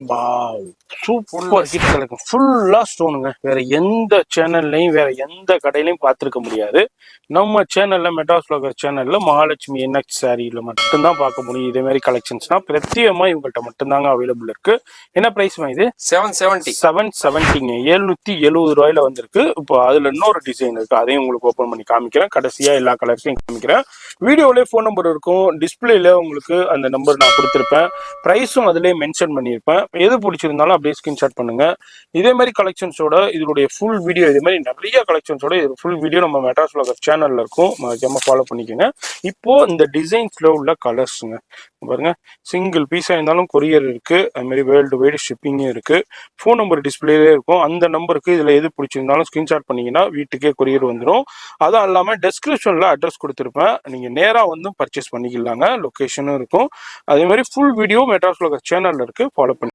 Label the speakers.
Speaker 1: Wow, super kids collection. ஃபுல்லா ஸ்டோனுங்க. வேற எந்த சேனல்லையும் வேற எந்த கடையிலையும் பார்த்துருக்க முடியாது. நம்ம சேனல்ல மெட்ராஸ் வ்ளாகர் சேனல்ல மகாலட்சுமி என்எக்ஸ் சாரியில மட்டும்தான் பார்க்க முடியும். இதே மாதிரி கலெக்ஷன்ஸ்னா பிரத்யேகமா இவங்கள்ட்ட மட்டும்தாங்க அவைலபிள் இருக்கு. என்ன பிரைஸ்மா இது?
Speaker 2: 770.
Speaker 1: 770ங்க. 770 ரூபாயில வந்திருக்கு. இப்போ அதுல இன்னொரு டிசைன் இருக்கு, அதையும் உங்களுக்கு ஓப்பன் பண்ணி காமிக்கிறேன். கடைசியா எல்லா கலர்ஸையும் காமிக்கிறேன். வீடியோலேயே ஃபோன் நம்பர் இருக்கும், டிஸ்பிளேல உங்களுக்கு அந்த நம்பர் நான் கொடுத்துருப்பேன். ப்ரைஸும் அதிலே மென்ஷன் பண்ணியிருப்பேன். எது பிடிச்சிருந்தாலும் அப்படியே ஸ்கிரீன்ஷாட் பண்ணுங்க. இதே மாதிரி கலெக்ஷன்ஸோட இதனுடைய ஃபுல் வீடியோ, இதே மாதிரி நிறைய கலெக்ஷன்ஸோட ஃபுல் வீடியோ நம்ம மெட்ராஸ் வ்ளாகர் சேனல்ல இருக்கும், மறக்காம ஃபாலோ பண்ணிக்கோங்க. இப்போ இந்த டிசைன்ஸ்ல உள்ள கலர்ஸுங்க பாருங்க. சிங்கிள் பீஸா இருந்தாலும் கொரியர் இருக்கு, அது மாதிரி வேர்ல்டு வைடு ஷிப்பிங்கும் இருக்கு. ஃபோன் நம்பர் டிஸ்பிளேலே இருக்கும், அந்த நம்பருக்கு இதுல எது பிடிச்சிருந்தாலும் ஸ்கிரீன்ஷாட் பண்ணீங்கன்னா வீட்டுக்கே கொரியர் வந்துடும். அதுவும் இல்லாமல் டெஸ்கிரிப்ஷன்ல அட்ரஸ் கொடுத்துருப்பேன், நீங்க நேராக வந்து பர்ச்சேஸ் பண்ணிக்கலாங்க. லொக்கேஷனும் இருக்கும். அதே மாதிரி ஃபுல் வீடியோ மெட்ராஸ் வ்ளாகர் சேனல்ல இருக்கு, ஃபாலோ பண்ணி